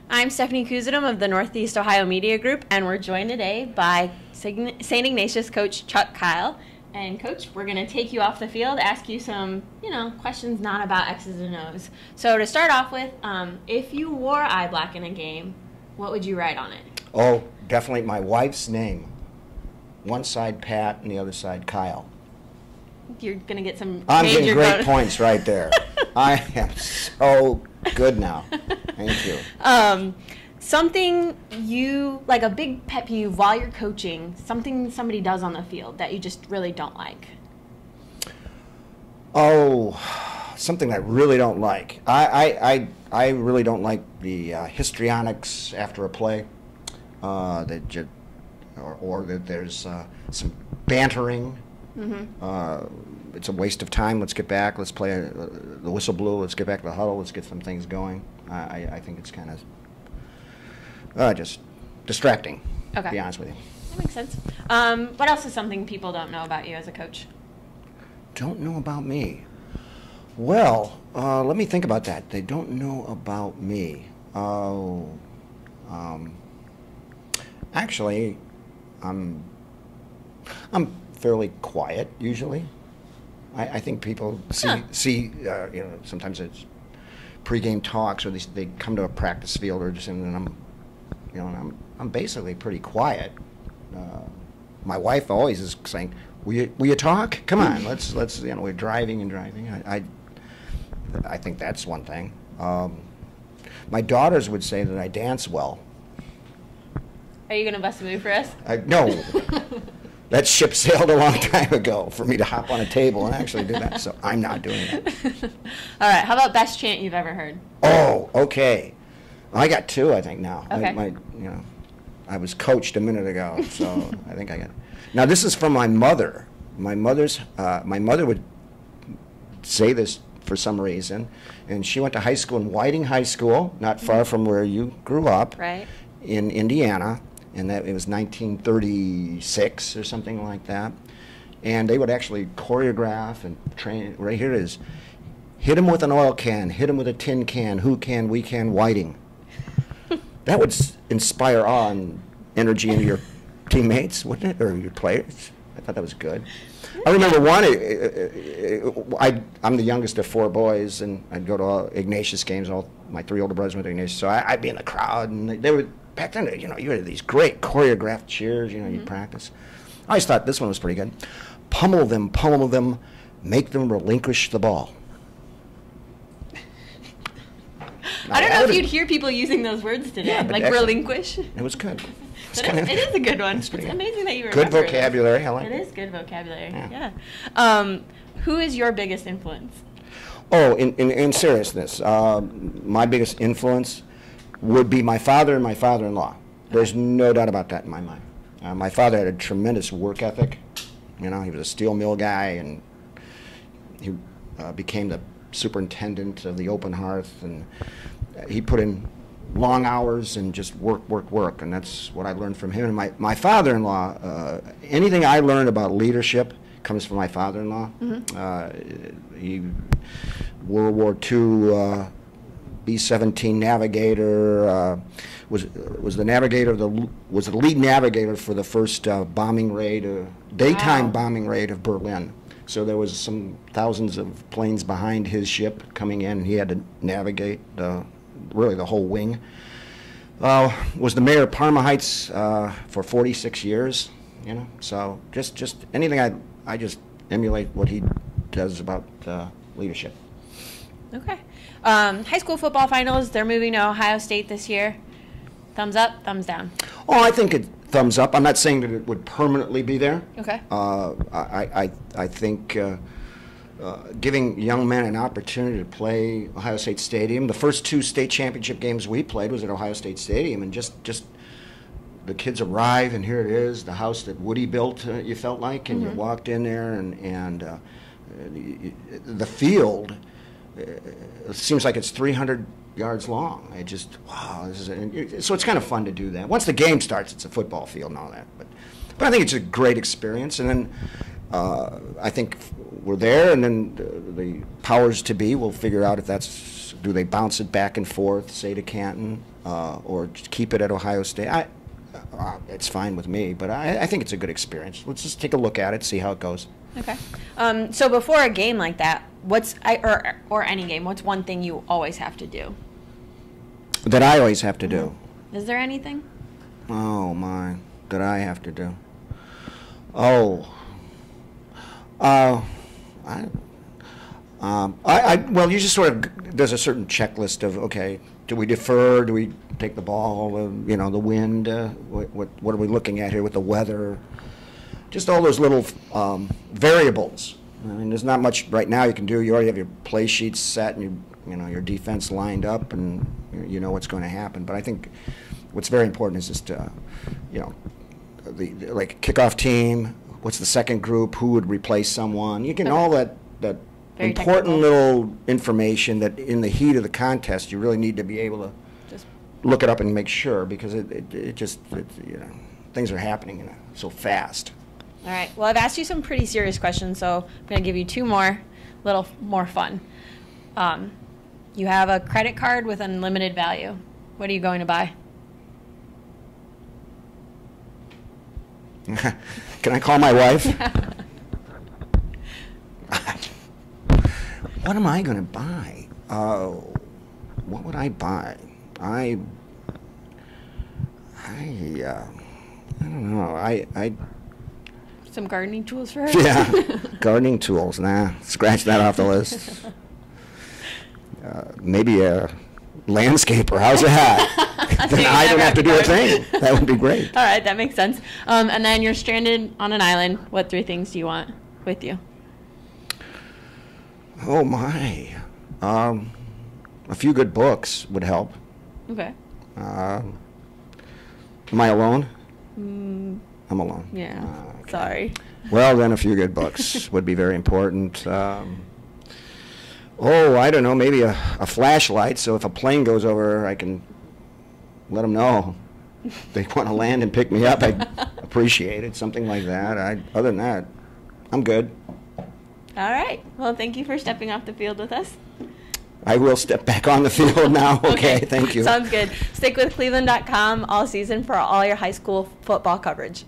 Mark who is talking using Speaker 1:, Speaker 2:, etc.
Speaker 1: I'm Stephanie Kuzydym of the Northeast Ohio Media Group, and we're joined today by St-Ignatius coach Chuck Kyle. And Coach, we're going to take you off the field, ask you some, questions not about X's and O's. So to start off with, if you wore eye black in a game, what would you write on it?
Speaker 2: Oh, definitely my wife's name. One side Pat and the other side Kyle.
Speaker 1: You're going to get some
Speaker 2: I'm
Speaker 1: major
Speaker 2: getting great points right there. I am so good now. Thank you.
Speaker 1: Something you, like a big pet peeve while you're coaching, something somebody does on the field that you just really don't like.
Speaker 2: Oh, something I really don't like. I really don't like the histrionics after a play. That there's some bantering. Mm-hmm. It's a waste of time. Let's get back. Let's play the whistle blew. Let's get back to the huddle. Let's get some things going. I think it's kind of just distracting, to be honest with you.
Speaker 1: That makes sense. What else is something people don't know about you as a coach?
Speaker 2: Don't know about me? Well, let me think about that. They don't know about me. Actually, I'm fairly quiet usually. I think people see sometimes it's pregame talks or they come to a practice field or just and I'm basically pretty quiet. My wife always is saying, "Will you talk? Come on, let's we're driving and driving." I think that's one thing. My daughters would say that I dance well.
Speaker 1: Are you gonna bust a move for us?
Speaker 2: No. That ship sailed a long time ago for me to hop on a table and actually do that, so I'm not doing that.
Speaker 1: All right, how about best chant you've ever heard?
Speaker 2: Oh, okay. I got two, I think, now.
Speaker 1: Okay.
Speaker 2: I was coached a minute ago, so I think I got it. Now, this is from my mother. My mother would say this for some reason, and she went to high school in Whiting High School, not far from where you grew up,
Speaker 1: right,
Speaker 2: in Indiana. And that it was 1936 or something like that. And they would actually choreograph and train. Right here it is. Hit him with an oil can, hit him with a tin can, who can, we can, Whiting. That would inspire awe and energy into your teammates, wouldn't it, or your players? I thought that was good. I remember one, I'm the youngest of four boys, and I'd go to all Ignatius games. All my three older brothers went to Ignatius, so I'd be in the crowd, and they would, back then, you had these great choreographed cheers, you'd practice. I always thought this one was pretty good. Pummel them, make them relinquish the ball.
Speaker 1: I don't know if you'd hear people using those words today,
Speaker 2: yeah,
Speaker 1: like relinquish.
Speaker 2: It was good.
Speaker 1: It is a good one. It's amazing that you remember.
Speaker 2: Good vocabulary, I like it.
Speaker 1: It is good vocabulary, yeah. Who is your biggest influence?
Speaker 2: Oh, in seriousness, my biggest influence would be my father and my father-in-law. There's no doubt about that in my mind. My father had a tremendous work ethic. He was a steel mill guy, and he became the superintendent of the open hearth, and he put in long hours and just work, and that's what I learned from him. And my father-in-law, anything I learned about leadership comes from my father-in-law. Mm-hmm. He World War II B-17 navigator, was the navigator was the lead navigator for the first bombing raid, daytime bombing raid of Berlin. So there was some thousands of planes behind his ship coming in, and he had to navigate really the whole wing. Was the mayor of Parma Heights for 46 years, So just anything I just emulate what he does about leadership.
Speaker 1: Okay. High school football finals, they're moving to Ohio State this year. Thumbs up, thumbs down?
Speaker 2: Oh, I think thumbs up. I'm not saying that it would permanently be there.
Speaker 1: Okay.
Speaker 2: I think giving young men an opportunity to play Ohio State Stadium. The first two state championship games we played was at Ohio State Stadium, and just the kids arrive, and here it is, the house that Woody built, you felt like, and you walked in there, and the field, it seems like it's 300 yards long. It just, wow, so it's kind of fun to do that. Once the game starts, it's a football field and all that, but I think it's a great experience, and then I think we're there, and then the powers to be will figure out if do they bounce it back and forth, say to Canton. or just keep it at Ohio State. It's fine with me, but I think it's a good experience. Let's just take a look at it, see how it goes.
Speaker 1: Okay. So before a game like that, or any game, what's one thing you always have to do?
Speaker 2: That I always have to do.
Speaker 1: Is there anything?
Speaker 2: Oh my, that I have to do. Oh. Well, you just sort of, there's a certain checklist of, okay, do we defer? Do we take the ball? The wind? What are we looking at here with the weather? Just all those little variables. I mean, there's not much right now you can do. You already have your play sheets set and your defense lined up, and you know what's going to happen. But I think what's very important is just the kickoff team. What's the second group? Who would replace someone? You can all that
Speaker 1: Very
Speaker 2: important
Speaker 1: technical.
Speaker 2: little information that in the heat of the contest you really need to be able to
Speaker 1: Just
Speaker 2: look it up and make sure, because things are happening so fast.
Speaker 1: all right. Well, I've asked you some pretty serious questions, so I'm going to give you two more, little more fun. You have a credit card with unlimited value. What are you going to buy?
Speaker 2: Can I call my wife? What am I going to buy? What would I buy? I don't know. I
Speaker 1: Some gardening tools for her?
Speaker 2: yeah, gardening tools. Nah, scratch that off the list. Maybe a landscaper. How's that? Then I don't have to do a thing. That would be great.
Speaker 1: All right, that makes sense. And then you're stranded on an island. What three things do you want with you?
Speaker 2: Oh my. A few good books would help.
Speaker 1: Okay.
Speaker 2: Am I alone? I'm alone.
Speaker 1: Yeah.
Speaker 2: Okay.
Speaker 1: Sorry.
Speaker 2: Well, then a few good books would be very important. I don't know, maybe a flashlight, so if a plane goes over, I can let them know. If they want to land and pick me up, I'd appreciate it, something like that. Other than that, I'm good.
Speaker 1: All right. Well, thank you for stepping off the field with us.
Speaker 2: I will step back on the field now. Okay, thank you.
Speaker 1: Sounds good. Stick with cleveland.com all season for all your high school football coverage.